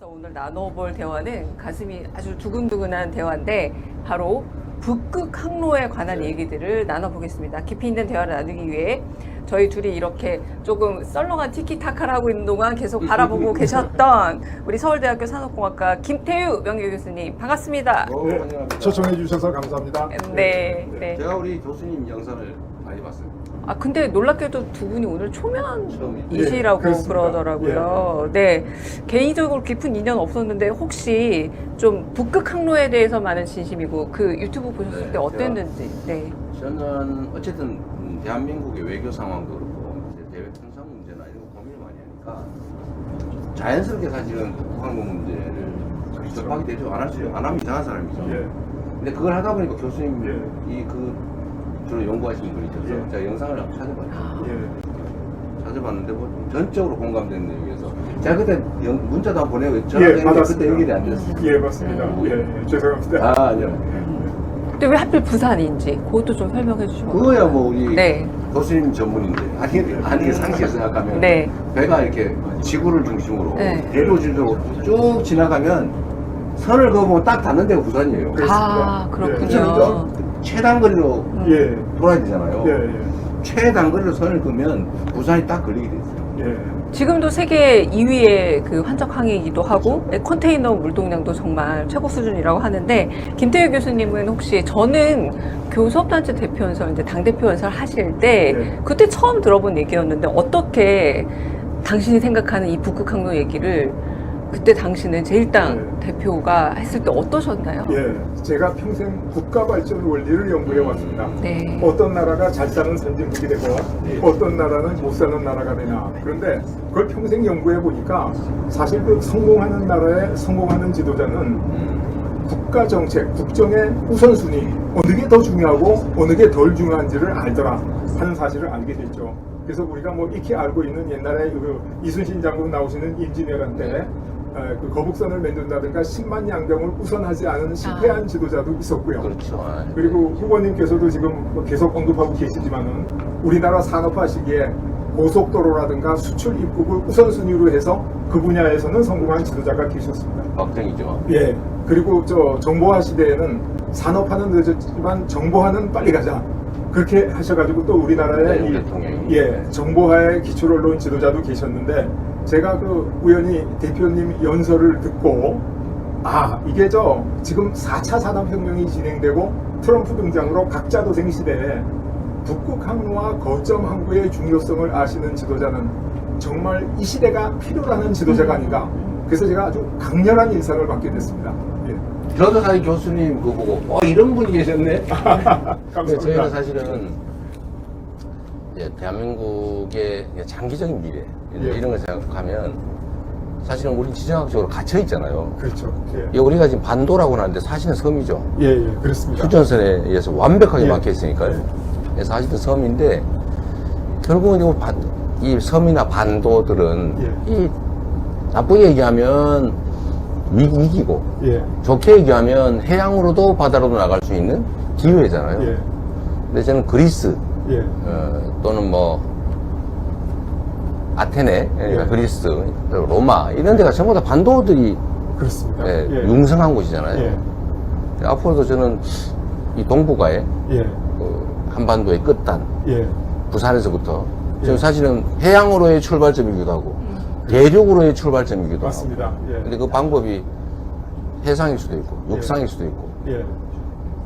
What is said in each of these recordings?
여기서 오늘 나눠볼 대화는 가슴이 아주 두근두근한 대화인데 바로 북극 항로에 관한 얘기들을 나눠보겠습니다. 깊이 있는 대화를 나누기 위해 저희 둘이 이렇게 조금 썰렁한 티키타카를 하고 있는 동안 계속 바라보고 계셨던 우리 서울대학교 산업공학과 김태유 명예교수님 반갑습니다. 네, 초청해 주셔서 감사합니다. 네, 네. 제가 우리 교수님 영상을 많이 봤어요. 아 근데 놀랍게도 두 분이 오늘 초면이시라고 예, 그러더라고요. 네, 개인적으로 깊은 인연 없었는데 혹시 좀 북극 항로에 대해서 많은 진심이고 그 유튜브 보셨을 네, 때 어땠는지. 네. 저는 어쨌든 대한민국의 외교 상황도 그렇고 이제 대외 통상 문제나 이런 거 고민을 많이 하니까 자연스럽게 사실은 북한국 문제를 접하게 되죠. 안 하면 이상한 사람이죠. 예. 근데 그걸 하다 보니까 교수님이 예. 주로 연구하시는 분이셔서 예. 제가 영상을 한번 찾아봤죠. 예. 찾아봤는데 뭐 전적으로 공감되는 내용이어서 제가 그때 문자도 한번 보내고 예, 전화했는데 받았습니다. 그때 연결이 안 됐어요. 예, 맞습니다. 예, 죄송합니다. 아니요. 근데 왜 하필 부산인지 그것도 좀 설명해 주시면. 그거야 뭐 우리 네. 교수님 전문인데 아니 상식에 생각하면 네. 배가 이렇게 지구를 중심으로 네. 대로질로 쭉 지나가면 선을 그어보면 딱 닿는 데가 부산이에요. 아 그렇군요. 그래서 최단거리로 예. 돌아야 되잖아요. 예, 예. 최단거리로 선을 그으면 부산이 딱 걸리게 돼 있어요. 예. 지금도 세계 2위의 그 환적 항이기도 하고 컨테이너 물동량도 정말 최고 수준이라고 하는데 김태유 교수님은 혹시 저는 교섭단체 대표 연설 이제 당 대표 연설 하실 때 네. 그때 처음 들어본 얘기였는데 어떻게 당신이 생각하는 이 북극 항로 얘기를 그때 당시는 제1당 대표가 했을 때 어떠셨나요? 예. 제가 평생 국가 발전 원리를 연구해 왔습니다. 네. 어떤 나라가 잘 사는 선진국이 되고 어떤 나라는 못 사는 나라가 되나. 그런데 그걸 평생 연구해 보니까 사실 그 성공하는 나라의 성공하는 지도자는 국가 정책, 국정의 우선순위 어느 게 더 중요하고 어느 게 덜 중요한지를 알더라 하는 사실을 알게 됐죠. 그래서 우리가 뭐 익히 알고 있는 옛날에 그 이순신 장군 나오시는 임진왜란 때 그 거북선을 만든다든가 10만 양병을 우선하지 않은 실패한 지도자도 있었고요. 그렇죠. 그리고 후보님께서도 지금 뭐 계속 언급하고 계시지만은 우리나라 산업화 시기에 고속도로라든가 수출 입국을 우선순위로 해서 그 분야에서는 성공한 지도자가 계셨습니다. 박정희죠. 예. 그리고 저 정보화 시대에는 산업화는 늦었지만 정보화는 빨리 가자. 그렇게 하셔가지고 또 우리나라의 네, 대통령이. 예, 정보화의 기초를 놓은 지도자도 계셨는데 제가 그 우연히 대표님 연설을 듣고 아 이게 저 지금 4차 산업혁명이 진행되고 트럼프 등장으로 각자 도생 시대에 북극 항로와 거점 항구의 중요성을 아시는 지도자는 정말 이 시대가 필요로 지도자가 아닌가. 그래서 제가 아주 강렬한 인상을 받게 됐습니다. 예. 저도 사실 교수님 그거 보고 이런 분이 계셨네. 감사합니다. 저희는 사실은 이제 대한민국의 장기적인 미래 예. 이런 걸 생각하면 사실은 우리 지정학적으로 갇혀 있잖아요. 그렇죠. 예. 이 우리가 지금 반도라고 하는데 사실은 섬이죠. 예, 예, 그렇습니다. 휴전선에 의해서 완벽하게 예. 막혀 있으니까요. 그래서 사실은 섬인데 결국은 이 섬이나 반도들은 이 나쁘게 얘기하면 위기고 예. 좋게 얘기하면 해양으로도 바다로도 나갈 수 있는 기회잖아요. 예. 근데 저는 그리스 예. 또는 뭐 아테네, 예. 그리스, 로마 이런 데가 전부 다 반도들이 그렇습니다. 예, 예. 융성한 곳이잖아요. 예. 앞으로도 저는 이 동북아의 예. 한반도의 끝단 예. 부산에서부터 지금 예. 사실은 해양으로의 출발점이기도 하고 대륙으로의 출발점이기도 맞습니다. 하고 예. 근데 그 방법이 해상일 수도 있고 육상일 수도 있고 예.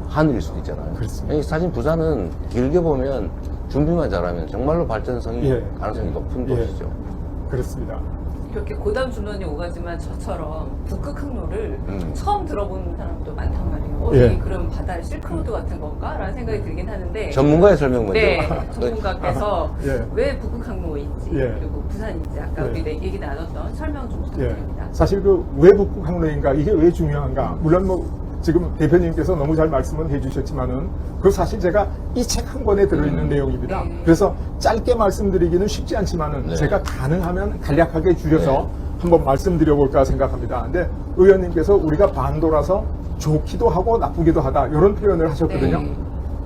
하늘일 수도 있잖아요. 그렇습니다. 사실 부산은 길게 보면 준비만 잘하면 정말로 발전성이 예. 가능성이 높은 예. 도시죠. 그렇습니다. 이렇게 고담 준원이 오가지만 저처럼 북극 항로를 처음 들어보는 사람도 많단 말이에요. 예. 이게 그럼 바다의 실크로드 같은 건가? 라는 생각이 들긴 하는데 전문가의 설명 먼저. 네, 전문가께서 예. 왜 북극 항로인지 예. 그리고 부산인지 아까 예. 우리 얘기 나눴던 설명 좀 예. 부탁드립니다. 사실 그 왜 북극 항로인가 이게 왜 중요한가 물론 뭐 지금 대표님께서 너무 잘 말씀은 해주셨지만은 그 사실 제가 이 책 한 권에 들어있는 내용입니다. 그래서 짧게 말씀드리기는 쉽지 않지만은 네. 제가 가능하면 간략하게 줄여서 네. 한번 말씀드려볼까 생각합니다. 근데 의원님께서 우리가 반도라서 좋기도 하고 나쁘기도 하다 이런 표현을 하셨거든요. 네.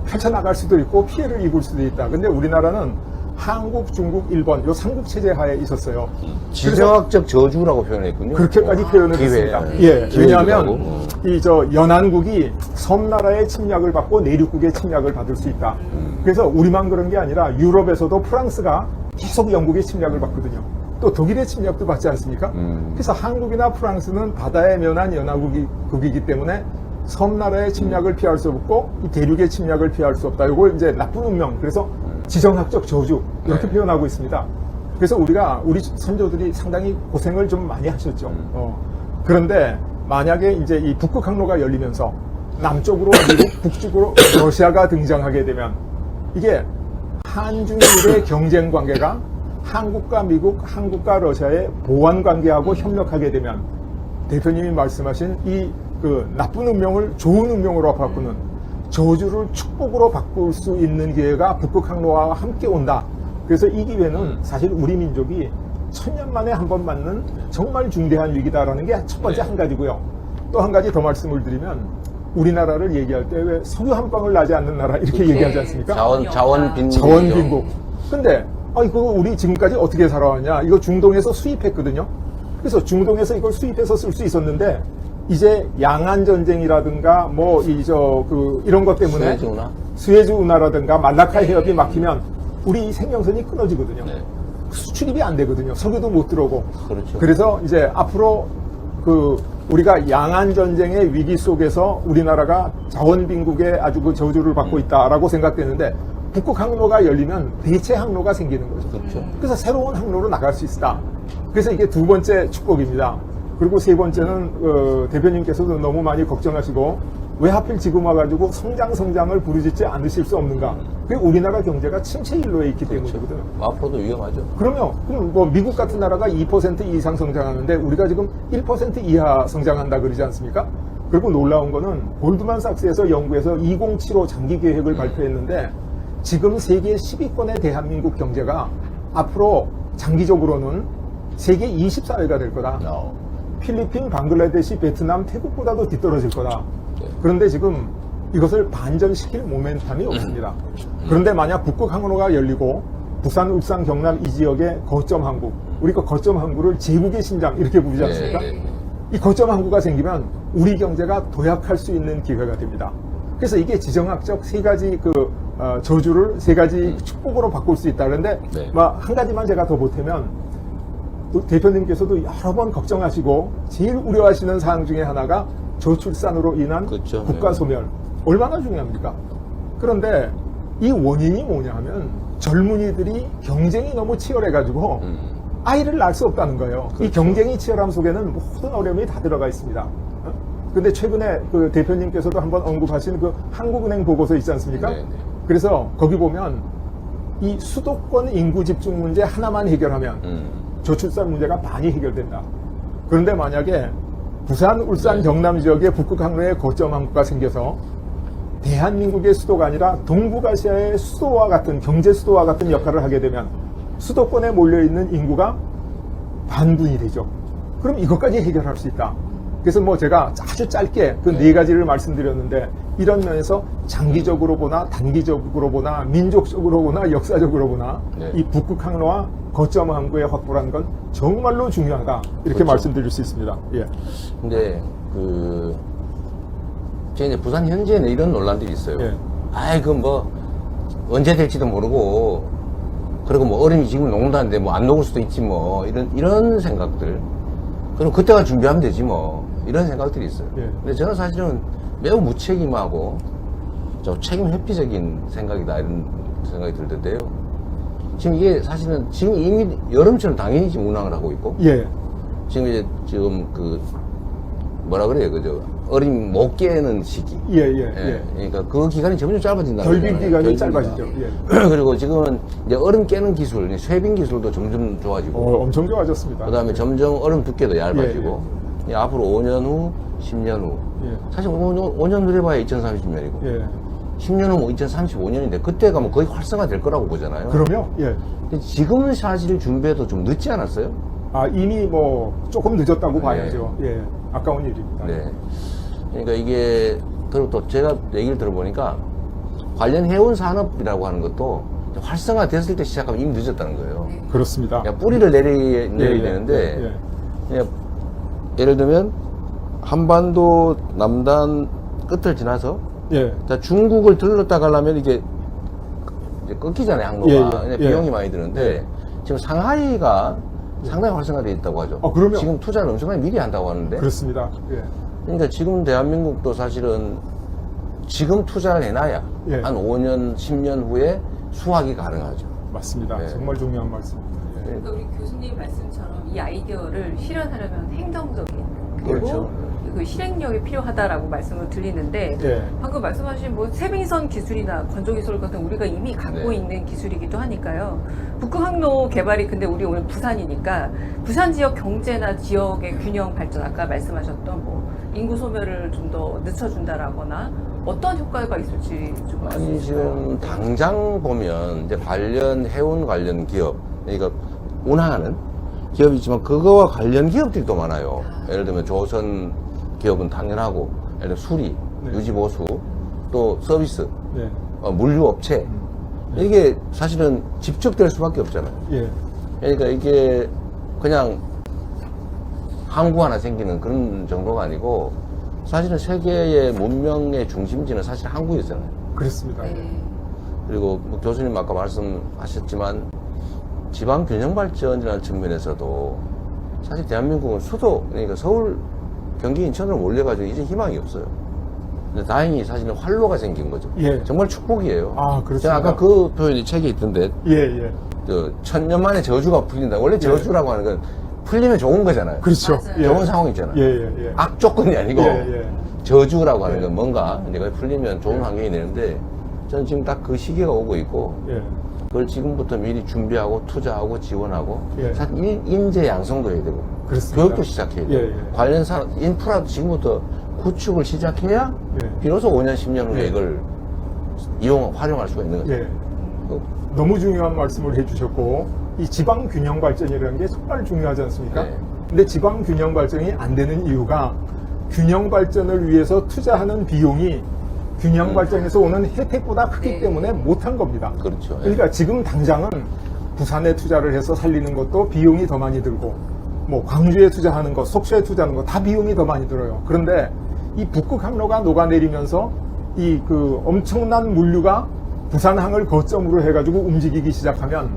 펼쳐나갈 수도 있고 피해를 입을 수도 있다. 근데 우리나라는 한국, 중국, 일본 요 삼국 체제 하에 있었어요. 지정학적 저주라고 표현했군요. 그렇게까지 표현을 기회. 했습니다. 예, 기회이기도 왜냐하면 하고. 이 연안국이 섬나라의 침략을 받고 내륙국의 침략을 받을 수 있다. 그래서 우리만 그런 게 아니라 유럽에서도 프랑스가 계속 영국의 침략을 받거든요. 또 독일의 침략도 받지 않습니까? 그래서 한국이나 프랑스는 바다에 면한 연안국이기 때문에 섬나라의 침략을 피할 수 없고 이 대륙의 침략을 피할 수 없다. 이걸 이제 나쁜 운명, 그래서 지정학적 저주 이렇게 네. 표현하고 있습니다. 그래서 우리 선조들이 상당히 고생을 좀 많이 하셨죠. 그런데 만약에 이제 이 북극 항로가 열리면서 남쪽으로 미국, 북쪽으로 러시아가 등장하게 되면 이게 한중일의 경쟁 관계가 한국과 미국, 한국과 러시아의 보완 관계하고 협력하게 되면 대표님이 말씀하신 이 그 나쁜 운명을 좋은 운명으로 바꾸는 저주를 축복으로 바꿀 수 있는 기회가 북극 항로와 함께 온다. 그래서 이 기회는 사실 우리 민족이 1000년 만에 한 번 맞는 정말 중대한 위기다라는 게 첫 번째 한 가지고요. 또 한 가지 더 말씀을 드리면 우리나라를 얘기할 때 왜 석유 한 방울 나지 않는 나라 이렇게 얘기하지 않습니까? 자원 빈국. 자원 빈국. 근데 이거 우리 지금까지 어떻게 살아왔냐? 이거 중동에서 수입했거든요. 그래서 중동에서 이걸 수입해서 쓸 수 있었는데 이제 양안 전쟁이라든가 뭐 이런 것 때문에 스웨즈 운하라든가 말라카 해협이 막히면 우리 생명선이 끊어지거든요. 네. 수출입이 안 되거든요. 석유도 못 들어오고. 그렇죠. 그래서 이제 앞으로 우리가 양안 전쟁의 위기 속에서 우리나라가 자원 빈국의 아주 그 저주를 받고 있다라고 생각되는데 북극 항로가 열리면 대체 항로가 생기는 거죠. 그렇죠. 그래서 새로운 항로로 나갈 수 있다. 그래서 이게 두 번째 축복입니다. 그리고 세 번째는 대표님께서도 너무 많이 걱정하시고 왜 하필 지금 와가지고 성장을 부르짖지 않으실 수 없는가? 그게 우리나라 경제가 침체 일로에 있기 때문이거든요. 앞으로도 위험하죠. 그럼 뭐 미국 같은 나라가 2% 이상 성장하는데 우리가 지금 1% 이하 성장한다 그러지 않습니까? 그리고 놀라운 거는 골드만삭스에서 연구해서 2075 장기 계획을 발표했는데 지금 세계 10위권의 대한민국 경제가 앞으로 장기적으로는 세계 24위가 될 거다. 필리핀, 방글라데시, 베트남, 태국보다도 뒤떨어질 거다. 그런데 지금 이것을 반전시킬 모멘텀이 없습니다. 그런데 만약 북극 항로가 열리고 부산, 울산, 경남 이 지역의 거점 항구, 우리가 거점 항구를 제국의 심장 이렇게 부르지 않습니까? 이 거점 항구가 생기면 우리 경제가 도약할 수 있는 기회가 됩니다. 그래서 이게 지정학적 세 가지 저주를 세 가지 축복으로 바꿀 수 있다. 그런데 한 가지만 제가 더 보태면 대표님께서도 여러 번 걱정하시고 제일 우려하시는 사항 중에 하나가 저출산으로 인한 그렇죠. 국가 소멸. 얼마나 중요합니까? 그런데 이 원인이 뭐냐 하면 젊은이들이 경쟁이 너무 치열해가지고 아이를 낳을 수 없다는 거예요. 이 경쟁이 치열함 속에는 모든 어려움이 다 들어가 있습니다. 근데 최근에 그 대표님께서도 한번 언급하신 그 한국은행 보고서 있지 않습니까? 그래서 거기 보면 이 수도권 인구 집중 문제 하나만 해결하면 저출산 문제가 많이 해결된다. 그런데 만약에 부산, 울산, 경남 지역에 북극 항로에 거점 항구가 생겨서 대한민국의 수도가 아니라 동북아시아의 수도와 같은 경제 수도와 같은 역할을 하게 되면 수도권에 몰려있는 인구가 반분이 되죠. 그럼 이것까지 해결할 수 있다. 그래서 뭐 제가 아주 짧게 그 네 가지를 말씀드렸는데 이런 면에서 장기적으로 보나 단기적으로 보나 민족적으로 보나 역사적으로 보나 이 북극 항로와 거점 항구의 확보라는 건 정말로 중요하다. 이렇게 말씀드릴 수 있습니다. 예. 근데 제가 이제 부산 현지에는 이런 논란들이 있어요. 뭐 언제 될지도 모르고 그리고 뭐 얼음이 지금 녹는다는데 뭐 안 녹을 수도 있지 뭐 이런 생각들. 그럼 그때가 준비하면 되지 뭐 이런 생각들이 있어요. 근데 저는 사실은 매우 무책임하고 책임 회피적인 생각이다 이런 생각이 들던데요. 지금 이게 사실은 지금 이미 여름처럼 당연히 지금 운항을 하고 있고 지금 뭐라 그래요, 그죠? 얼음 못 깨는 시기. 그러니까 그 기간이 점점 짧아진다. 결빙 기간이 짧아지죠. 그리고 지금은 이제 얼음 깨는 기술, 쇠빙 기술도 점점 좋아지고. 엄청 좋아졌습니다. 그다음에 점점 얼음 두께도 얇아지고. 앞으로 5년 후, 10년 후. 사실 5년 후에 봐야 2030년이고. 10년 후 2035년인데 그때 가면 거의 활성화 될 거라고 보잖아요. 그럼요. 근데 지금은 사실 준비해도 좀 늦지 않았어요? 이미 뭐 조금 늦었다고 봐야죠. 아까운 일입니다. 그러니까 이게 그리고 또 제가 얘기를 들어보니까 관련 해운 산업이라고 하는 것도 활성화됐을 때 시작하면 이미 늦었다는 거예요. 네. 그렇습니다. 그냥 뿌리를 내려야 예, 되는데 예, 그냥 예를 들면 한반도 남단 끝을 지나서 예. 자, 중국을 들렀다 가려면 이게 이제 끊기잖아요, 항로가. 예, 예, 그냥 예. 비용이 많이 드는데 예. 지금 상하이가 상당히 활성화되어 있다고 하죠. 그럼요. 지금 투자를 엄청나게 미리 한다고 하는데. 그렇습니다. 예. 그러니까 지금 대한민국도 사실은 지금 투자를 해놔야 예. 한 5년, 10년 후에 수확이 가능하죠. 맞습니다. 예. 정말 중요한 말씀입니다. 예. 그러니까 우리 교수님 말씀처럼 이 아이디어를 실현하려면 행정적인 그리고 그렇죠. 그 실행력이 필요하다라고 말씀을 드리는데 예. 방금 말씀하신 뭐 세빙선 기술이나 건조기술 같은 우리가 이미 갖고 네. 있는 기술이기도 하니까요. 북극항로 개발이 근데 우리 오늘 부산이니까 부산 지역 경제나 지역의 균형 발전 아까 말씀하셨던 뭐 인구 소멸을 좀 더 늦춰준다라거나 어떤 효과가 있을지 좀 알 수 아니, 있을까요? 지금 당장 보면 이제 관련, 해운 관련 기업, 그러니까 운항하는 기업이 있지만 그거와 관련 기업들이 또 많아요. 예를 들면 조선 기업은 당연하고, 예를 들면 수리, 네. 유지보수, 또 서비스, 예. 물류업체. 이게 사실은 집적될 수밖에 없잖아요. 예. 그러니까 이게 그냥 항구 하나 생기는 그런 정도가 아니고 사실은 세계의 문명의 중심지는 사실 항구였잖아요. 그렇습니다. 네. 그리고 뭐 교수님 아까 말씀하셨지만 지방 균형 발전이라는 측면에서도 사실 대한민국은 수도, 그러니까 서울, 경기, 인천으로 몰려가지고 이제 희망이 없어요. 근데 다행히 사실은 활로가 생긴 거죠. 예. 정말 축복이에요. 아, 그렇습니다. 제가 아까 그 표현이 책에 있던데, 예, 예. 천년 만에 저주가 풀린다. 원래 저주라고 하는 건 풀리면 좋은 거잖아요. 그렇죠. 맞아요. 예. 좋은 상황 있잖아요. 예, 예, 예. 악 조건이 아니고 예, 예. 저주라고 하는 예. 건 뭔가 내가 풀리면 좋은 환경이 되는데 저는 지금 딱 그 시기가 오고 있고 예. 그걸 지금부터 미리 준비하고 투자하고 지원하고 예. 사실 인재 양성도 해야 되고 그렇습니다. 교육도 시작해야 돼요. 예, 예. 관련 인프라도 지금부터 구축을 시작해야 예. 비로소 5년 10년 후에 예. 이걸 활용할 수가 있는 거죠. 예. 너무 중요한 말씀을 해주셨고, 이 지방 균형 발전이라는 게 정말 중요하지 않습니까? 네. 근데 지방 균형 발전이 안 되는 이유가 균형 발전을 위해서 투자하는 비용이 균형 발전에서 오는 혜택보다 크기 네. 때문에 못한 겁니다. 그렇죠. 예. 그러니까 지금 당장은 부산에 투자를 해서 살리는 것도 비용이 더 많이 들고, 뭐 광주에 투자하는 것, 속초에 투자하는 것 다 비용이 더 많이 들어요. 그런데 이 북극항로가 녹아내리면서 이 그 엄청난 물류가 부산항을 거점으로 해가지고 움직이기 시작하면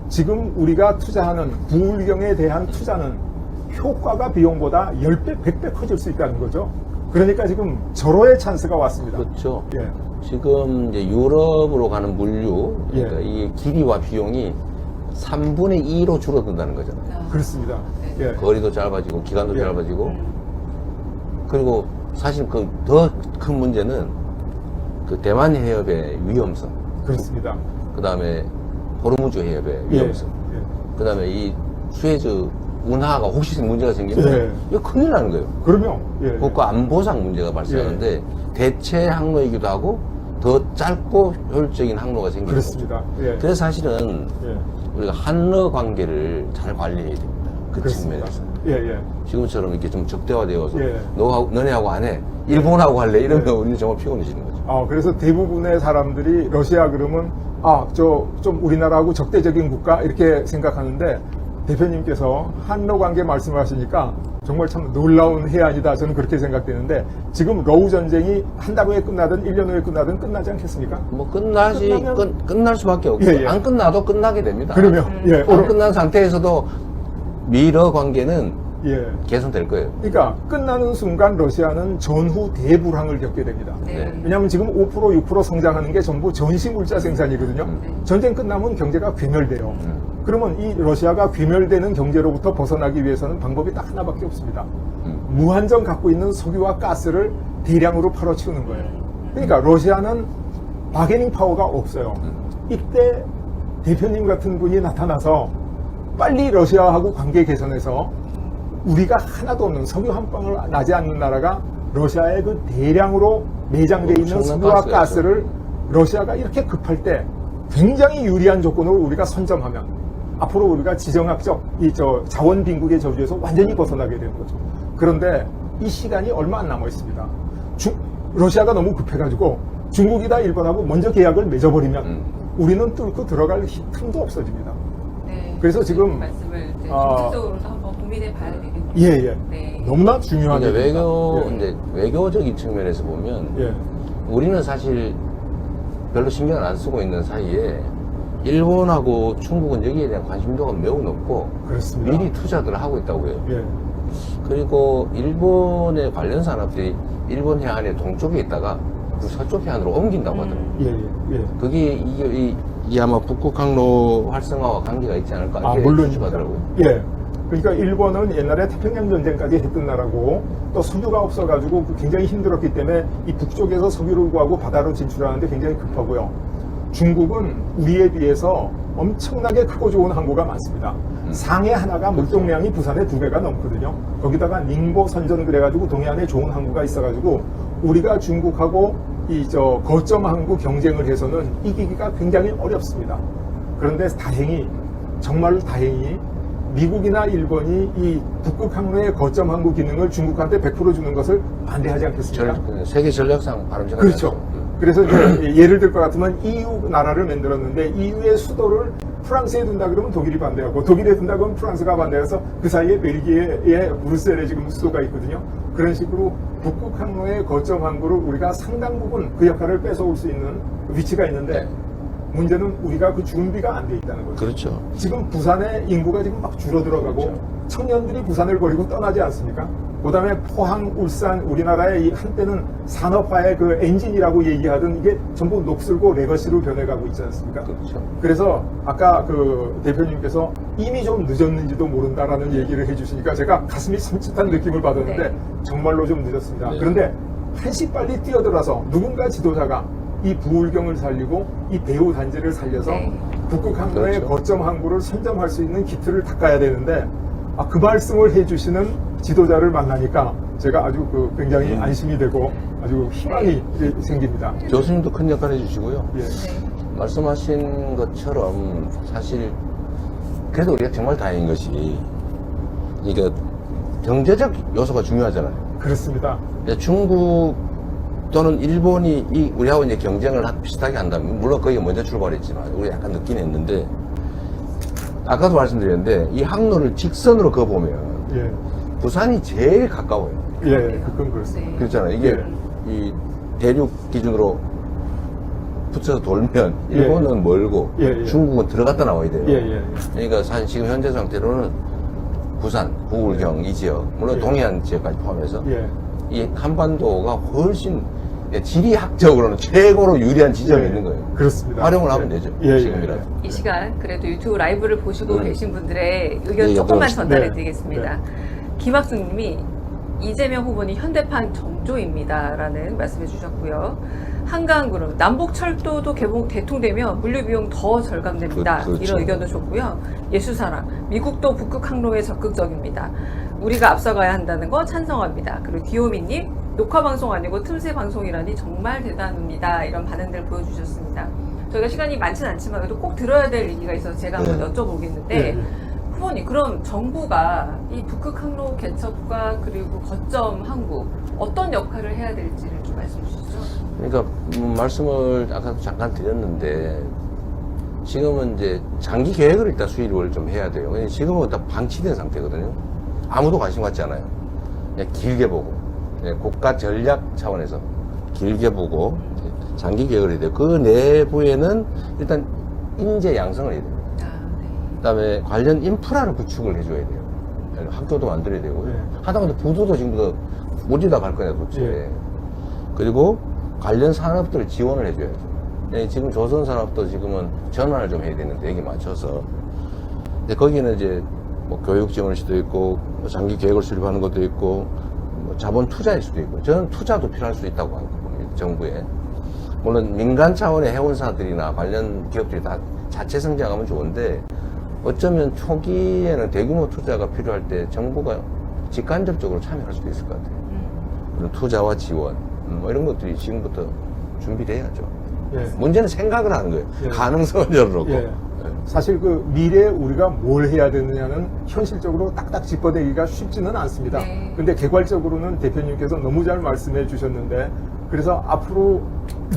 지금 우리가 투자하는 부울경에 대한 투자는 효과가 비용보다 10배, 100배 커질 수 있다는 거죠. 그러니까 지금 절호의 찬스가 왔습니다. 그렇죠. 예. 지금 이제 유럽으로 가는 물류, 그러니까 예. 이 길이와 비용이 3분의 2로 줄어든다는 거잖아요. 그렇습니다. 예. 거리도 짧아지고 기간도 예. 짧아지고 그리고 사실 그 더 큰 문제는 그 대만 해협의 위험성, 그렇습니다. 그 다음에 호르무즈 해협의 예. 위험성, 그 다음에 이 수에즈 운하가 혹시 문제가 생기면 예. 이거 큰일 나는 거예요. 그러면 예. 국가 안보상 문제가 발생하는데 대체 항로이기도 하고 더 짧고 효율적인 항로가 생기는 거죠. 그렇습니다. 예. 그래서 사실은 예. 우리가 한러 관계를 잘 관리해야 됩니다. 그 그렇습니다. 측면에서. 예, 예. 지금처럼 이렇게 좀 적대화되어서 예. 너네하고 안 해. 일본하고 할래. 이러면 예. 우리는 정말 피곤해지는 거죠. 그래서 대부분의 사람들이 러시아 그러면 좀 우리나라하고 적대적인 국가 이렇게 생각하는데 대표님께서 한러 관계 말씀하시니까 정말 참 놀라운 해안이다. 저는 그렇게 생각되는데 지금 러우 전쟁이 한 달 후에 끝나든 1년 후에 끝나든 끝나지 않겠습니까? 뭐 끝나면- 끝날 수밖에 없고 예, 예. 안 끝나도 끝나게 됩니다. 그러면 예, 안 끝난 상태에서도 미러 관계는 예. 개선될 거예요. 그러니까 끝나는 순간 러시아는 전후 대불황을 겪게 됩니다. 네. 왜냐하면 지금 5%, 6% 성장하는 게 전부 전시 물자 생산이거든요. 전쟁 끝나면 경제가 괴멸돼요. 그러면 이 러시아가 괴멸되는 경제로부터 벗어나기 위해서는 방법이 딱 하나밖에 없습니다. 무한정 갖고 있는 석유와 가스를 대량으로 팔아치우는 거예요. 그러니까 러시아는 바게닝 파워가 없어요. 이때 대표님 같은 분이 나타나서 빨리 러시아하고 관계 개선해서 우리가 하나도 없는 석유 한 방울 나지 않는 나라가 러시아의 그 대량으로 매장되어 있는 엄청난 석유와 가스였죠. 가스를 러시아가 이렇게 급할 때 굉장히 유리한 조건을 우리가 선점하면 앞으로 우리가 지정학적 자원 빈국의 저주에서 완전히 벗어나게 되는 거죠. 그런데 이 시간이 얼마 안 남아 있습니다. 러시아가 너무 급해가지고 중국이다 일본하고 먼저 계약을 맺어버리면 우리는 뚫고 들어갈 틈도 없어집니다. 네. 그래서 지금 말씀을 이제 아, 정책적으로도 한번 고민해 봐야 되겠네요. 예, 예. 네. 너무나 중요한 이제 얘기입니다. 이제 외교적인 측면에서 보면 예. 우리는 사실 별로 신경을 안 쓰고 있는 사이에 일본하고 중국은 여기에 대한 관심도가 매우 높고 그렇습니다. 미리 투자들을 하고 있다고요. 예. 그리고 일본의 관련 산업들이 일본 해안의 동쪽에 있다가 그 서쪽 해안으로 옮긴다고 하더라고요. 예, 예, 예. 그게 이게 아마 북극 항로 활성화와 관계가 있지 않을까 아, 이렇게 물론입니다. 추측하더라고요. 예. 그러니까 일본은 옛날에 태평양 전쟁까지 했던 나라고 또 석유가 없어가지고 굉장히 힘들었기 때문에 이 북쪽에서 석유를 구하고 바다로 진출하는데 굉장히 급하고요. 중국은 우리에 비해서 엄청나게 크고 좋은 항구가 많습니다. 상해 하나가 물동량이 부산의 2배가 넘거든요. 거기다가 닝보 선전 그래가지고 동해안에 좋은 항구가 있어가지고 우리가 중국하고 거점 항구 경쟁을 해서는 이기기가 굉장히 어렵습니다. 그런데 다행히 정말 다행히 미국이나 일본이 이 북극 항로의 거점 항구 기능을 중국한테 100% 주는 것을 반대하지 않겠습니까? 세계 전략상 바람직하죠. 그렇죠. 그래서 이제 예를 들 것 같으면 EU 나라를 만들었는데 EU의 수도를 프랑스에 둔다 그러면 독일이 반대하고 독일에 둔다 그러면 프랑스가 반대해서 그 사이에 벨기에의 브뤼셀에 지금 수도가 있거든요. 그런 식으로 북극 항로의 거점 항구를 우리가 상당 부분 그 역할을 뺏어올 수 있는 위치가 있는데 네. 문제는 우리가 그 준비가 안 돼 있다는 거죠. 그렇죠. 지금 부산의 인구가 지금 막 줄어들어가고 그렇죠. 청년들이 부산을 버리고 떠나지 않습니까? 그 다음에 포항, 울산, 우리나라의 이 한때는 산업화의 그 엔진이라고 얘기하던 이게 전부 녹슬고 레거시로 변해가고 있지 않습니까? 그렇죠. 그래서 아까 그 대표님께서 이미 좀 늦었는지도 모른다라는 얘기를 해주시니까 제가 가슴이 섬찟한 느낌을 받았는데 네. 정말로 좀 늦었습니다. 네. 그런데 한시 빨리 뛰어들어서 누군가 지도자가 이 부울경을 살리고 이 배후 단지를 살려서 네. 북극 항로의 그렇죠. 거점 항구를 선점할 수 있는 기틀을 닦아야 되는데 그 말씀을 해주시는 지도자를 만나니까 제가 아주 굉장히 안심이 되고 아주 희망이 생깁니다. 교수님도 큰 역할 해주시고요. 예. 네. 말씀하신 것처럼 사실 그래도 우리가 정말 다행인 것이 이게 경제적 요소가 중요하잖아요. 그렇습니다. 중국 또는 일본이 우리하고 이제 경쟁을 비슷하게 한다면 물론 거기가 먼저 출발했지만 우리 약간 늦긴 했는데 아까도 말씀드렸는데 이 항로를 직선으로 그어보면 예. 부산이 제일 가까워요. 예, 그건 그렇습니다. 네. 그렇잖아요. 이게 예. 이 대륙 기준으로 붙여서 돌면 예. 일본은 멀고 예, 예. 중국은 들어갔다 나와야 돼요. 예, 예. 그러니까 사실 지금 현재 상태로는 부산, 부울경 이 지역, 물론 예. 동해안 지역까지 포함해서 예. 이 한반도가 훨씬 지리학적으로는 최고로 유리한 지점이 예. 있는 거예요. 그렇습니다. 활용을 하면 되죠. 예, 예, 지금이라도. 이 시간 그래도 유튜브 라이브를 보시고 계신 분들의 의견 네, 조금만 여쭤보겠습니다. 전달해 드리겠습니다. 김학수님이 이재명 후보는 현대판 정조입니다라는 말씀해 주셨고요. 한강그룹 남북철도도 대통되면 물류비용 더 절감됩니다. 그렇죠. 이런 의견도 좋고요. 예수사랑 미국도 북극 항로에 적극적입니다. 우리가 앞서가야 한다는 거 찬성합니다. 그리고 귀요미님 녹화방송 아니고 틈새 방송이라니 정말 대단합니다. 이런 반응들 보여주셨습니다. 저희가 시간이 많지는 않지만 그래도 꼭 들어야 될 얘기가 있어서 제가 한번 여쭤보겠는데 예, 예. 후보님 그럼 정부가 이 북극 항로 개척과 그리고 거점 항구 어떤 역할을 해야 될지를 좀 말씀해 주시죠. 그러니까 말씀을 아까도 잠깐 드렸는데 지금은 이제 장기 계획을 일단 수립을 좀 해야 돼요. 왜냐면 지금은 다 방치된 상태거든요. 아무도 관심 갖지 않아요. 그냥 길게 보고 국가 전략 차원에서 길게 보고 장기 계획을 해야 돼요. 그 내부에는 일단 인재 양성을 해야 돼요. 그다음에 관련 인프라를 구축을 해줘야 돼요. 학교도 만들어야 되고 네. 하다못해 부두도 지금부터 어디다 갈 거냐 도대체. 네. 그리고 관련 산업들을 지원을 해줘야죠. 지금 조선 산업도 지금은 전환을 좀 해야 되는데 여기 맞춰서. 근데 거기는 이제 뭐 교육 지원일 수도 있고 뭐 장기 계획을 수립하는 것도 있고 뭐 자본 투자일 수도 있고 저는 투자도 필요할 수 있다고 봅니다. 정부에. 물론 민간 차원의 해운사들이나 관련 기업들이 다 자체 성장하면 좋은데 어쩌면 초기에는 대규모 투자가 필요할 때 정부가 직간접적으로 참여할 수도 있을 것 같아요. 그런 투자와 지원 뭐 이런 것들이 지금부터 준비돼야죠. 예. 문제는 생각을 하는 거예요. 예. 가능성을 열어놓고. 예. 사실 그 미래에 우리가 뭘 해야 되느냐는 현실적으로 딱딱 짚어내기가 쉽지는 않습니다. 네. 근데 개괄적으로는 대표님께서 너무 잘 말씀해 주셨는데, 그래서 앞으로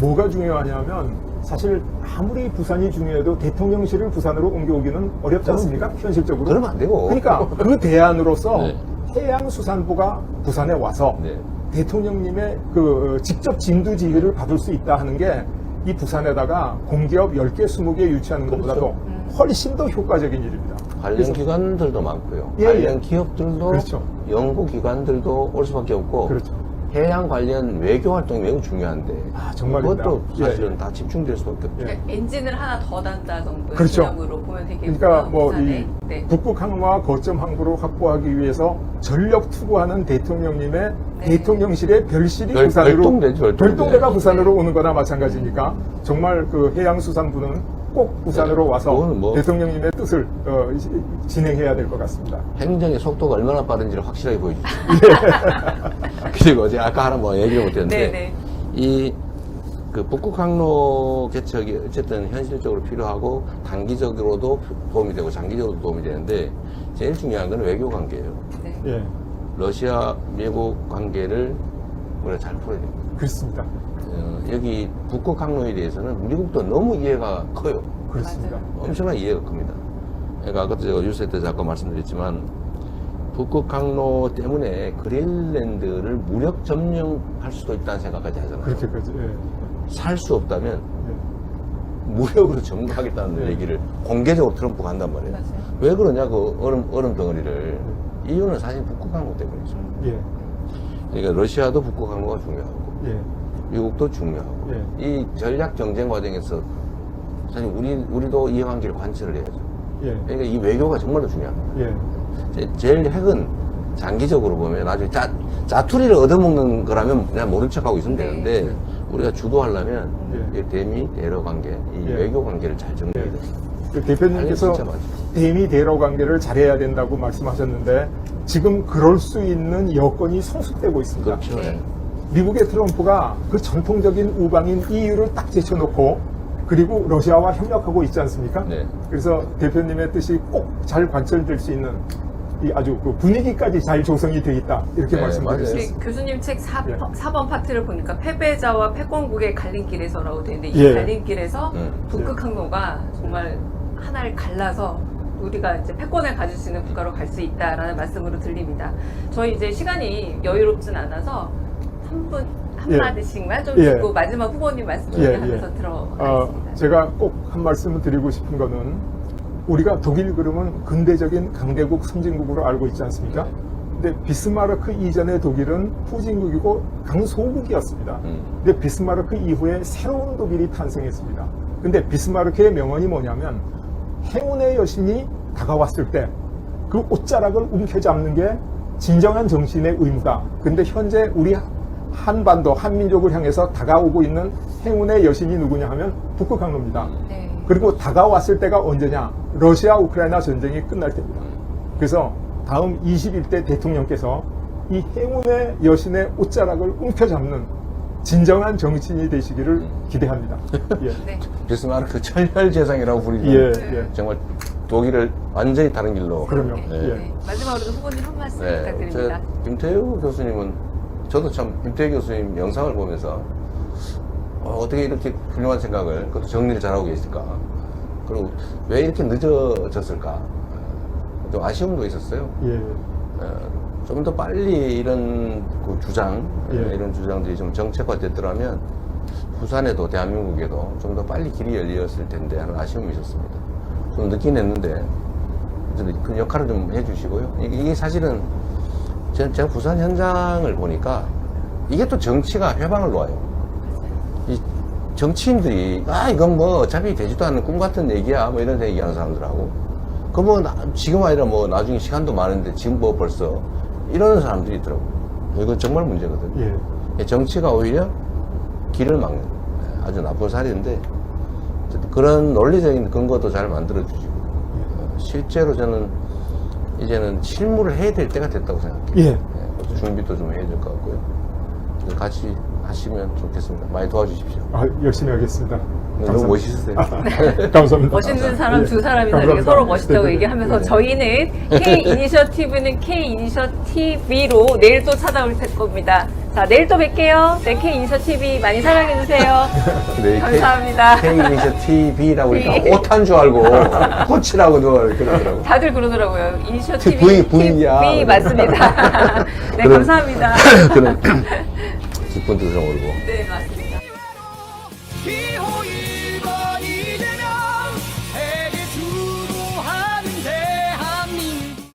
뭐가 중요하냐면 사실 아무리 부산이 중요해도 대통령실을 부산으로 옮겨오기는 어렵지 않습니까? 현실적으로. 그러면 안 되고. 그러니까 그 대안으로서 네. 해양수산부가 부산에 와서 네. 대통령님의 그 직접 진두지휘를 받을 수 있다 하는 게 이 부산에다가 공기업 10개, 20개 유치하는 것보다도 훨씬 더 효과적인 일입니다. 관련 그래서- 기관들도 많고요. 예, 관련 예. 기업들도 그렇죠. 연구기관들도 올 수밖에 없고 그렇죠. 해양 관련 외교 활동이 매우 중요한데 아, 정말입니다. 그것도 예. 사실은 다 집중될 수밖에 없죠. 예. 그러니까 엔진을 하나 더 단다 정도의 그렇죠. 개념으로 보면 되겠고요. 그러니까 뭐 부산에. 이 네. 북극 항로와 거점 항구를 확보하기 위해서 전력 투구하는 대통령님의 네. 대통령실의 별실이 별- 부산으로 별동대죠, 별동대. 별동대가 부산으로 네. 오는 거나 마찬가지니까 정말 그 해양수산부는 꼭 부산으로 네. 와서 그거는 뭐- 대통령님의 뜻을 진행해야 될 것 같습니다. 행정의 속도가 얼마나 빠른지를 확실하게 보여주죠. 예. 그리고 어제 아까 하나 뭐 얘기를 못했는데 네네. 이 그 북극 항로 개척이 어쨌든 현실적으로 필요하고 단기적으로도 도움이 되고 장기적으로도 도움이 되는데 제일 중요한 건 외교 관계예요. 네. 예, 러시아 미국 관계를 우리가 잘 풀어야 됩니다. 그렇습니다. 여기 북극 항로에 대해서는 미국도 너무 이해가 커요. 그렇습니다. 맞아요. 엄청나게 이해가 큽니다. 그러니까 아까도 제가 뉴스에 때도 잠깐 말씀드렸지만 북극 항로 때문에 그린랜드를 무력 점령할 수도 있다는 생각까지 하잖아요. 그렇게 그렇죠. 예. 살 수 없다면 예. 무력으로 점거하겠다는 네. 얘기를 공개적으로 트럼프가 한단 말이에요. 맞아요. 왜 그러냐 그 얼음 덩어리를 이유는 사실 북극 항로 때문이죠. 예. 그러니까 러시아도 북극 항로가 중요하고 예. 미국도 중요하고 예. 이 전략 경쟁 과정에서 사실 우리도 이해관계를 관철을 해야죠. 예. 그러니까 이 외교가 정말로 중요합니다. 예. 제일 핵은 장기적으로 보면 나중에 짜투리를 얻어먹는 거라면 그냥 모른 척하고 있으면 네. 되는데 우리가 주도하려면 예. 이 대미 대러 관계, 이 예. 외교 관계를 잘 정리해야 돼요. 그 대표님께서 진짜 맞아요. 대미 대러 관계를 잘해야 된다고 말씀하셨는데 지금 그럴 수 있는 여건이 성숙되고 있습니다. 그렇죠. 네. 미국의 트럼프가 그 전통적인 우방인 EU를 딱 제쳐놓고 그리고 러시아와 협력하고 있지 않습니까? 네. 그래서 대표님의 뜻이 꼭 잘 관철될 수 있는 이 아주 그 분위기까지 잘 조성이 돼 있다 이렇게 네, 말씀드렸습니다. 우리 교수님 책 예. 4번 파트를 보니까 패배자와 패권국의 갈림길에서라고 되어 있는데 이 예. 갈림길에서 예. 북극 항로가 정말 하나를 갈라서 우리가 이제 패권을 가질 수 있는 국가로 갈 수 있다라는 말씀으로 들립니다. 저희 이제 시간이 여유롭진 않아서 3분 예. 한마디씩만 좀 예. 듣고 마지막 후보님 말씀 예, 정리하면서 예. 들어가겠습니다. 제가 꼭 한 말씀을 드리고 싶은 거는 우리가 독일 그러면 근대적인 강대국 선진국으로 알고 있지 않습니까? 근데 비스마르크 이전의 독일은 후진국이고 강소국이었습니다. 근데 비스마르크 이후에 새로운 독일이 탄생했습니다. 근데 비스마르크의 명언이 뭐냐면 행운의 여신이 다가왔을 때 그 옷자락을 움켜잡는 게 진정한 정신의 의무다. 근데 현재 우리 한반도, 한민족을 향해서 다가오고 있는 행운의 여신이 누구냐 하면 북극 항로입니다. 네. 그리고 다가왔을 때가 언제냐? 러시아 우크라이나 전쟁이 끝날 때입니다. 그래서 다음 21대 대통령께서 이 행운의 여신의 옷자락을 움켜잡는 진정한 정치인이 되시기를 기대합니다. 예. 네. 비스마르크 철혈재상이라고 부르죠. 예, 네. 예. 정말 독일을 완전히 다른 길로. 그럼요. 네. 예. 네. 마지막으로 후보님 한 말씀 네, 부탁드립니다. 김태우 교수님은 저도 참 김태우 교수님 영상을 보면서 어떻게 이렇게 훌륭한 생각을 그것도 정리를 잘하고 계실까 그리고 왜 이렇게 늦어졌을까 좀 아쉬움도 있었어요. 예. 좀 더 빨리 이런 그 주장 예. 이런 주장들이 좀 정책화됐더라면 부산에도 대한민국에도 좀 더 빨리 길이 열렸을 텐데 하는 아쉬움이 있었습니다. 좀 늦긴 했는데 그 역할을 좀 해주시고요. 이게 사실은 제가 부산 현장을 보니까 이게 또 정치가 회방을 놓아요. 이 정치인들이 이건 뭐 어차피 되지도 않는 꿈 같은 얘기야 뭐 이런 얘기하는 사람들하고 그 뭐 지금 아니라 뭐 나중에 시간도 많은데 지금 뭐 벌써 이러는 사람들이 있더라고요. 이건 정말 문제거든요. 예. 정치가 오히려 길을 막는 아주 나쁜 사례인데 어쨌든 그런 논리적인 근거도 잘 만들어주시고 실제로 저는 이제는 실무를 해야 될 때가 됐다고 생각해요. 예. 준비도 좀 해야 될 것 같고요. 같이 하시면 좋겠습니다. 많이 도와주십시오. 열심히 하겠습니다. 너무 멋있으세요. 감사합니다. 멋있는 사람 예. 두 사람이서 이렇게 감사합니다. 서로 멋있다고 네네. 얘기하면서 네네. 저희는 K 이니셔티브는 K 이니셔티브로 내일 또 찾아올 겁니다. 자, 내일 또 뵐게요. 네, K 이니셔티브 많이 사랑해주세요. 네, 감사합니다. K이니셔 TV라고 네. 그러니까 옷한 줄 알고 코치라고 누가 그러더라고. 다들 그러더라고요. 이니셔티브 V야. TV 맞습니다. 네, 그런- 감사합니다. 그런 기쁜 뜻을 모르고. 네, 맞습니다. Behold